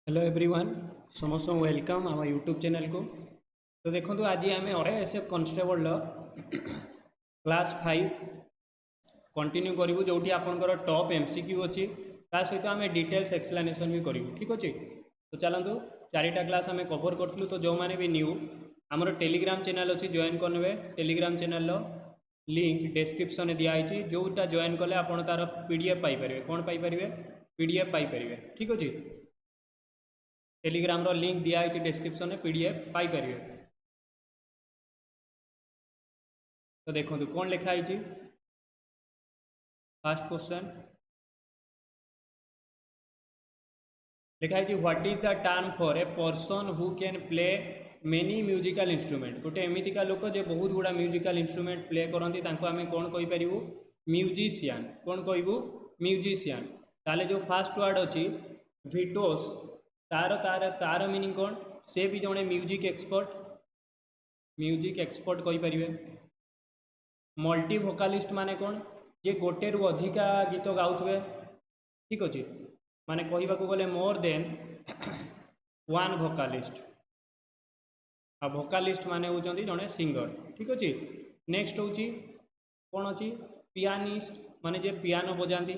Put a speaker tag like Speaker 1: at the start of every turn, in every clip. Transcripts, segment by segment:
Speaker 1: Hello everyone समस्त welcome आम YouTube channel को। तो देखो आज आम आरएएसएफ कांस्टेबल क्लास 5 कंटिन्यू करूँ जो आपंकर टॉप एमसीक्यू अच्छी सहित आम डिटेल्स एक्सप्लेनेशन भी करूँ। ठीक अच्छे तो चलतु चारिटा क्लास आम कवर करूँ। तो जो मैंने भी न्यू आमर टेलीग्राम चैनल अच्छी जॉइन करने टेलीग्राम चैनल लिंक डिस्क्रिप्शन दिखाई जोटा जॉइन कले आप तार पीडीएफ पाइपर कौन पाइपर पीडीएफ पाइपर। ठीक अच्छे टेलीग्राम लिंक दिखाई डिस्क्रिप्शन में पीडीएफ पाइपर। तो देखो कौन लिखाई फर्स्ट क्वेश्चन लिखाई what is the term for a person who can play many musical instrument. गोटे एमतीका लोक जे बहुत गुड़ा म्यूजिकल इंस्ट्रूमेंट प्ले करती आम कौन कहीपर म्यूजिशियन। कौन कहूँ म्यूजिशियन। ताले जो फास्ट वर्ड अच्छी विटोस तार तार तार मीनिंग कौन से भी जड़े म्यूजिक एक्सपर्ट कहीपर। मल्टी भोकालिस्ट माने कौन जे गोटे रु अधिका गीत गाउथबे। ठीक अच्छे माने कहवा गले मोर देन वन भोकालिस्ट। आ भोकालिस्ट माने होचंदी जड़े सिंगर। ठीक अच्छे नेक्स्ट हूँ कौन अच्छी पियानिस्ट माने जे पियानो बजाती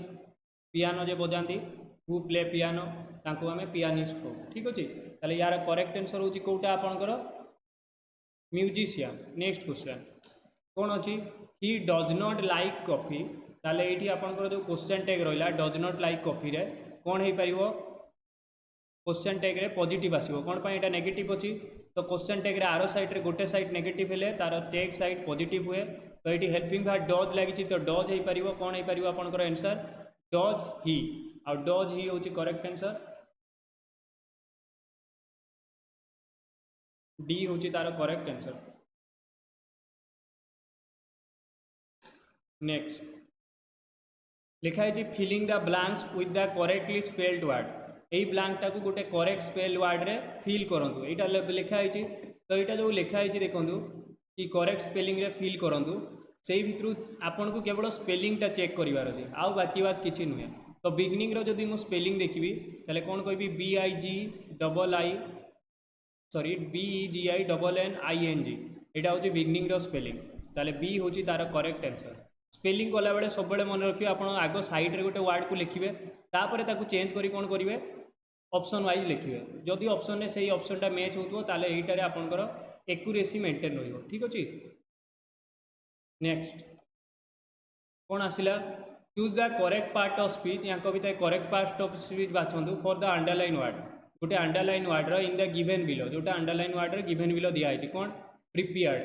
Speaker 1: पियानो जे बजाती हु प्ले पियानो तांको आमे पियानिस्ट हो। ठीक अच्छे ताले यार करेक्ट आंसर होची कोटा आपनकर म्यूजिशियन। नेक्स्ट क्वेश्चन कौन अच्छी he does not like coffee. ताले एठी आपनकर जो क्वेश्चन टैग रहिला डज नॉट लाइक कॉफी रे कौन हो पार क्वेश्चन टैग रे पॉजिटिव आसीबो कौन पाई एटा नेगेटिव अच्छी। तो क्वेश्चन टैग रे आर साइड रे गोटे साइड नेगेटिव हेले तार टैग साइड पॉजिटिव हुए। तो ये हेल्पिंग भार डज लगी तो डज हो पार कौन हो पार आपनकर आंसर डज ही। आ डज ही होची करेक्ट आंसर डी होची तार करेक्ट आंसर। नेक्स्ट लिखाई filling the blanks with the correctly spelled word. यही ब्लैंक टाक गोटे करेक्ट स्पेल वर्ड रे फिल करूँ। यहाँ लिखाई तो यहाँ जो लिखाई देखूँ कि करेक्ट स्पेलिंग रे फिल करूँ से भितर आपन को केवल स्पेलिंगटा चेक करार अच्छे आउ बाकी बात किसी नुहे। तो बिगनिंग जदि मुझे स्पेलिंग देखी तेल कौन कहि BIGNING यहाँ हूँ बिगनिंग स्पेलिंग ताले बी हूँ तार करेक्ट आंसर। स्पेलिंग कला बेले सब मन रखिए आप आग साइड रे गोटे वर्ड को लिखिए तापर ताकू चेंज करी कौन करेंगे ऑप्शन वाइज लिखिए जदि ऑप्शन में सही ऑप्शनटा मैच होतो ताले एटारे आपनकर एक्यूरेसी मेंटेन रहिबो। ठीक अच्छे नेक्स्ट कौन आसिला choose the correct part of speech. यहाँ कविता करेक्ट पार्ट ऑफ स्पीच बाछंतु फॉर द अंडरलाइन वर्ड। गोटे अंडरलाइन वर्ड रो इन द गिवन बिलो जोटा अंडरलाइन वर्ड रो गिवन बिलो दिखाई कौन प्रिपेयर्ड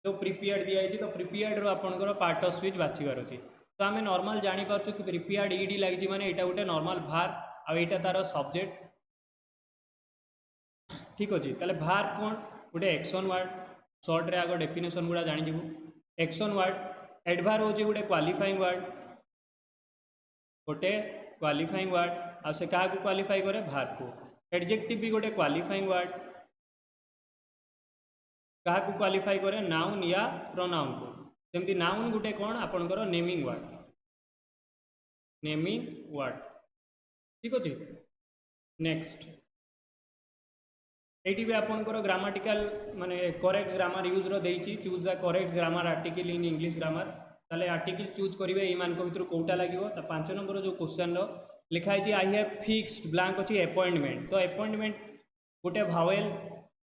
Speaker 1: तो प्रिपेयर्ड दिखाई तो प्रिपेयर्ड रो आपनकर पार्ट ऑफ स्पीच बाछिबार अछि। तो आम नॉर्मल जानी पारछु कि प्रिपेयर्ड ईडी लगी माने एटा गोटे नॉर्मल भार आ एटा तार सब्जेक्ट। ठीक अच्छे ताले भार कौन गोटे एक्शन वर्ड सर्ट रे आग डेफिनेशन गुड़ा जानीजु। एक्शन वर्ड एडभार होचे गोटे क्वालिफाइंग वर्ड गोटे क्वालिफाइंग वर्ड आ से क्या क्वालिफाई करे भार को। एडजेक्टिव भी गोटे क्वालिफाइंग वर्ड क्या क्वालिफाई करे नाउन या प्रोनाउन को। सेमती नाउन गोटे कौन आपनकर नेमिंग वर्ड। ठीक अच्छे नेक्स्ट ये भी आपनकर ग्रामाटिकल माने करेक्ट ग्रामर यूज रो देइची choose the correct grammar article in English grammar. ताले आर्टिकल चूज करेंगे ये मान भर कौटा लगे। तो 5 नंबर जो क्वेश्चन लिखाई आई हैव फिक्स्ड ब्लैंक अच्छी अपॉइंटमेंट। तो अपॉइंटमेंट गोटे भावेल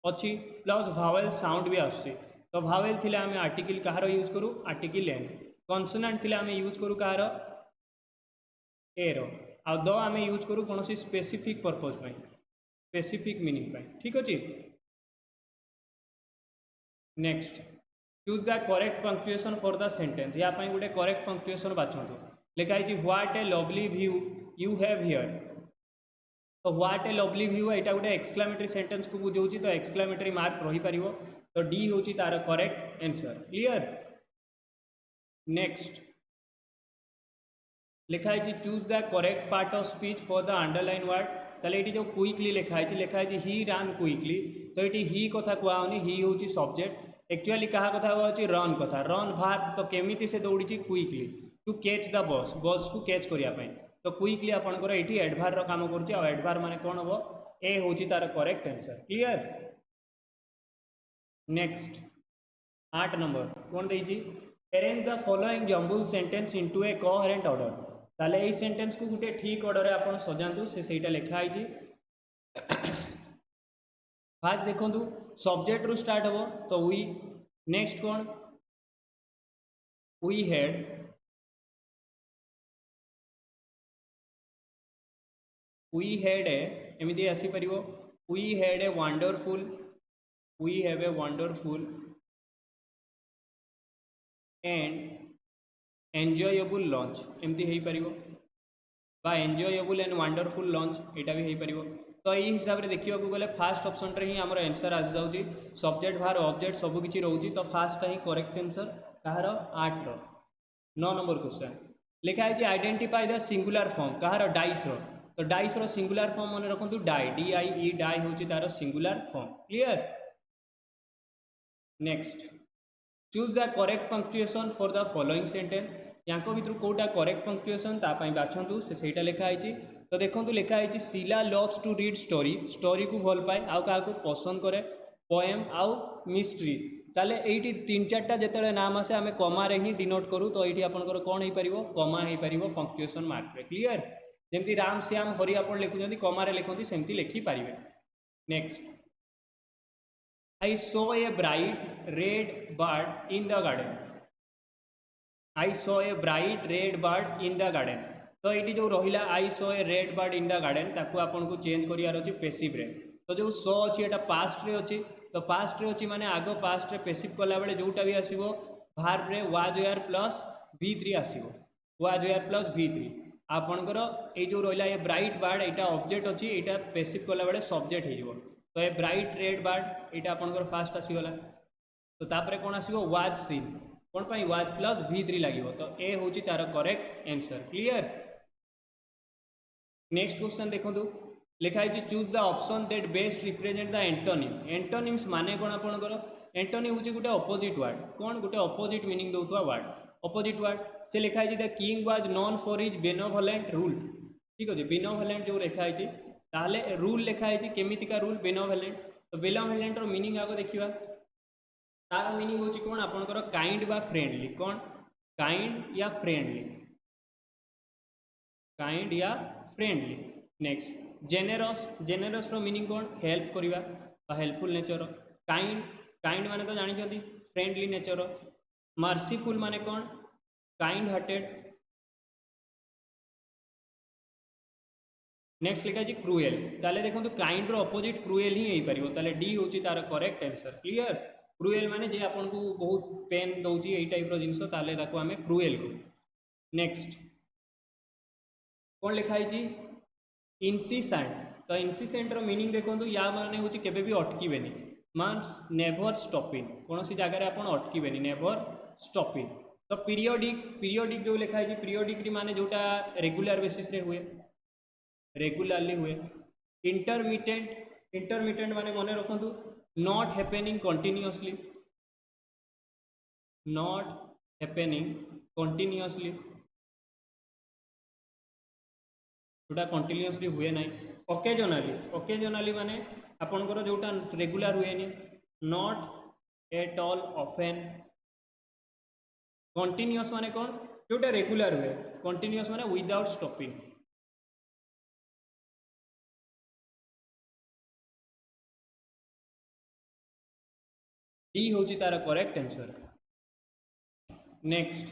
Speaker 1: अच्छी प्लस भावेल साउंड भी आसुची। तो भावेल थिले आम आर्टिकल कहार यूज करूँ आर्टिकल एन। कन्सोनेंट थिले आम यूज करूँ कहार ए रो आ द आम यूज करूँ कौन स्पेसिफिक पर्पज स्पेसिफिक मीनिंग पाई। ठीक अच्छे next choose the correct punctuation for the sentence. या गोटे करेक्ट पंक्चुएशन बाछंतु लिखाई what A lovely view you have here. तो व्हाट ए लवली व्यू यहाँ गोटे एक्सक्लामेटरी सेंटेंस को बुझाऊँ तो एक्सक्लामेटरी मार्क रही पार। तो डी हूँ तार करेक्ट आंसर। क्लियर नेक्स्ट लिखाई choose the correct part of speech for the underline word. ताले ये जो क्विकली लिखाई ही रन क्विकली। तो ये ही कथा कहनी ही हूँ सब्जेक्ट एक्चुअली क्या कथा हुआ रन कथा रन भार। तो केमी से दौड़ी quickly to catch the bus को कैच करने। तो क्विकली आपंकर ये एडभार काम करुच्चे एडभार माने कौन हम ए हूँ तार correct answer clear. Next 8 number कौन देती arrange the following jumbled sentence into a coherent order ताले ए सेंटेंस को गोटे ठीक ऑर्डर आप सजातु से लिखाई फास्ट देखो सब्जेक्ट रु स्टार्ट हम तो वी नेक्स्ट कौन वी हैड एमती आसीपर we had a wonderful we have a wonderful and enjoyable lunch एमती हो पार बा एंजॉयबल एंड वंडरफुल लंच यहाँ भी हो पार तो यही हिसाब से देखा गले फास्ट ऑप्शन रे ही आमर आंसर आसी जाऊँगी सब्जेक्ट बाहर ऑब्जेक्ट सबकि रोचे तो फास्ट ही करेक्ट आंसर कहार 8 9 नंबर क्वेश्चन लिखाई आइडेंटिफाई द सिंगुलर फॉर्म कहार डाइस तो डाइस सिंगुलर फॉर्म मन रखु डाई DIE डाई हूँ तार singular form clear. Next choose the correct punctuation for the following sentence या भर कौटा करेक्ट पंक्चुएसन बाछंतु से लिखाई तो देखो लिखाई Sheela loves to read story story को भल पाए आउ क्या पसंद करे पोएम आउ मिस्ट्री ताले ये 3-4टा जिते नाम आसे आम कमारे ही डिनोट करूँ तो ये आपंकर कौन हो पार कमा हो पार पंक्चुएसन मार्क रे क्लियर जमी राम श्याम हरि आप लिखुं कमारे लिखती सेमती लिखिपारे। Next I saw a bright red bird in the garden I saw a bright red bird in the garden तो ये जो रहा I saw a red bird in the garden ताको आपन को चेंज करियार अछि पैसिव रे तो जो सो अछि एटा पास्ट रे अछि तो पास्ट रे अछि माने आगो पास्ट रे पैसिव कला बेले जोटा भी आसीबो वर्ब रे was were plus V3 आसीबो was were plus V3 आपनकर ए जो रहा ये ब्राइट बार्ड एटा ऑब्जेक्ट अछि एटा पैसिव कला बेले सब्जेक्ट हे जिवो तो ये ब्राइट रेड बार्ड यहाँ आपंकर फास्ट आसीगला तो तापर कौन आसो वाज सीन कौन पाई वाज प्लस V3 लगे तो ए हूँ तार correct answer clear. Next question देखो लिखाई choose the option that best represent the antonym antonyms माने कौन आपंकर एंटोनिम हूँ गोटे अपोजिट वर्ड कौन गोटे अपोजिट मीनिंग दौथुआ वर्ड अपोजिट वर्ड से लिखाई the king was known for his benevolent rule ठीक अच्छे बेनोवोलेंट जो लिखाई ताहले रूल लिखाई केमितिका रूल बेनोवोलेंट तो बेनोवोलेंट मीनिंग आगे देखा तार मीनिंग हूँ कौन आपंकर काइंड बा फ्रेंडली कौन काइंड या फ्रेंडली काइंड या फ्रेंडली। नेक्स्ट जेनेरस जेनेरस रो मीनिंग कौन हेल्प करवा हेल्पफुल नेचर काइंड काइंड माने तो जानी फ्रेंडली नेचर मर्सीफुल माने कौन काइंड हार्टेड। नेक्स्ट लिखा है क्रुएल ताले देखो तो काइंड रो अपोजिट क्रुएल ही हो पार ताले डी हूँ तार करेक्ट आंसर क्लियर। क्रुएल माने जे आपन को बहुत पेन दौची यही टाइप रो जिनस ताले ताको आमे क्रुएल को। नेक्स्ट कौन लिखाई इनसीसेंट तो इनसीसेंट रो मीनिंग देखो या माने हूँ केबे भी अटकीबेनी मान्स नेभर स्टॉपिंग कौन सी जगह आप अटकीबेनी नेभर स्टॉपिंग। तो पीरियोडिक पीरियोडिक जो लिखाई पीरियोडिक माने जोटा रेगुलर बेसिस रे हुए रेगुलरली हुए। इंटरमिटेंट इंटरमिटेंट माने मन रखु not happening continuously not happening continuously जोटा कंटिन्यूअसली हुए ना। ओकेजनली ओकेजनली माने आपनकर जोटा रेगुलर हुए not at all often. Continuous माने कौन जोटा रेगुलर हुए कंटिन्यूअस माने विदाउट स्टॉपिंग। डी हूँ तार correct answer. Next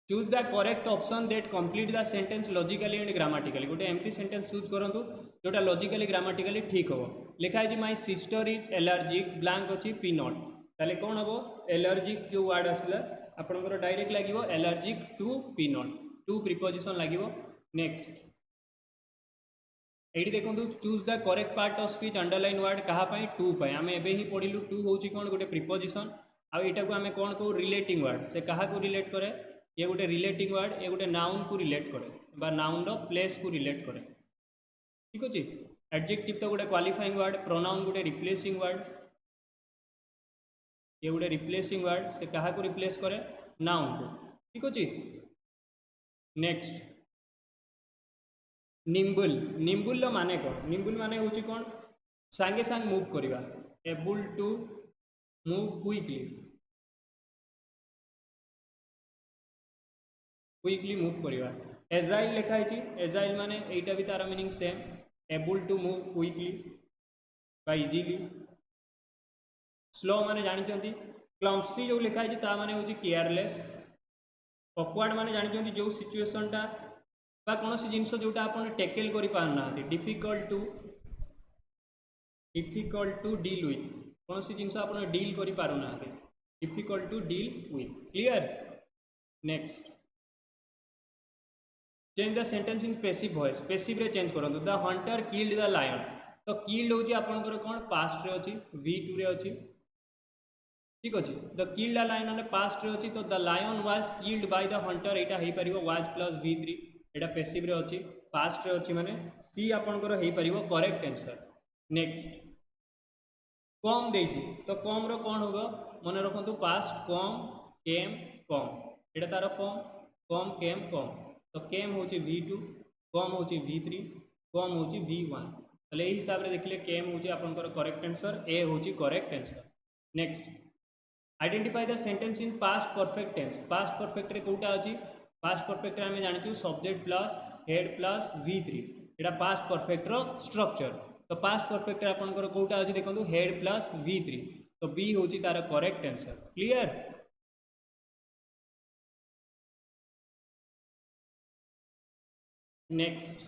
Speaker 1: choose the correct option that complete the sentence logically and grammatically गोटे एमती सेंटेंस चूज करूँ जोटा लॉजिकली ग्रामेटिकली ठीक हो। लिखाई my sister is allergic blank अच्छी पीनट ताले कौन हम एलर्जिक जो वर्ड आसला आपंकर डायरेक्ट लगे allergic to peanut to preposition लगे। नेक्स्ट ये देखो choose the correct part of speech underline word कहाँ टू आम एवं ही पढ़लु टू हूँ कौन गोटे प्रिपोजिशन आईटा को आम कौन कहू रिलेटिंग वर्ड से क्या को रिलेट करे ये गोटे रिलेटिंग वर्ड ये गोटे नाउन को रिलेट करे बा नाउन रो प्लेस को रिलेट करे ठीक अच्छे। एडजेक्टिव तो गोटे क्वालिफाइंग वर्ड प्रोनाउन गोटे रिप्लेसिंग वर्ड ये गोटे रिप्लेसिंग वर्ड से क्या को रिप्लेस करे नाउन को ठीक अच्छे। नेक्स्ट निम्बुल निम्बुल माने कौन निम्बुल माने हूँ कौन सांगे सांग मूव करवा able to move quickly move करवा एजाइल लिखाई एजाइल माने एटा भी तार meaning same able to move quickly बा इजिली स्लो माने जानी क्लम्पसी जो लिखाई ता माने हूँ केयरलेस ऑकवर्ड माने जानी जो सिचुएशन टा बा कौन सी जिनस जोटा आप टेकल कर पारना डिफिकल्ट टू डील विथ कौन सी जिनस आप डील कर पारना difficult to deal with clear next change the sentence in passive voice passive रे चेंज करूँ the hunter killed the lion तो किल्ड हूँ आपंकर कौन पास्ट रे अच्छी V2 रे अच्छी ठीक अच्छे द किल्ड द लायन मैंने पास्ट रे अच्छी तो the lion was killed by the hunter यहाँ हो पार वाज प्लस V3 यहाँ पैसिव रे अच्छी पास्ट रे अच्छी माने सी आपंकर हो पार करेक्ट आंसर नेक्स्ट कम देजी तो कम रो कौन होगा मन रखु पास्ट कम केम कम यहाँ तार फॉर्म कम केम कम तो केम हूँ V2 कम हूँ V3 कम हूँ V1 तो यही हिसाब से देखिए केम हूँ आपंकर करेक्ट आंसर ए हूँ correct answer next identify the sentence in past perfect tense past perfect रे कोटा अच्छी पास्ट परफेक्ट आम जानी subject plus head plus V3 यहाँ पास्ट परफेक्ट रो स्ट्रक्चर तो पास्ट परफेक्ट आपंकर कोटा अच्छी देखो हेड प्लस V3 तो बी हूँ तार करेक्ट आंसर क्लियर नेक्स्ट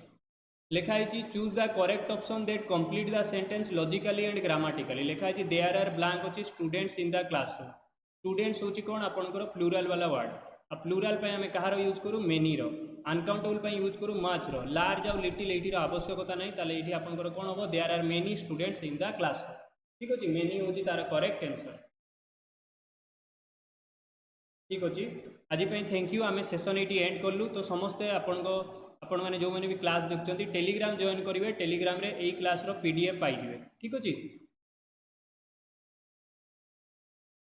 Speaker 1: लिखाई choose the correct option that complete the sentence logically and grammatically लिखाई देयर आर ब्लैंक अच्छी students in the classroom students हूँ कौन आपंकर प्लूराल वाला वर्ड आ प्लूराल आम कहार यूज करूँ मेनी रो अनकाउंटेबल यूज करूँ मच रो लार्ज आउ लिटिल ये आवश्यकता नहीं ताले ये आपंकर कौन हम there are many students in the classroom ठीक अच्छे मेनी हूँ तार करेक्ट आंसर ठीक अच्छे आज थैंक यू आम सेसन ये एंड कलु तो समस्ते आपण मैंने जो मैंने भी क्लास देखते टेलीग्राम जॉइन करेंगे टेलीग्राम रे यही क्लास PDF पाइबे ठीक अच्छे।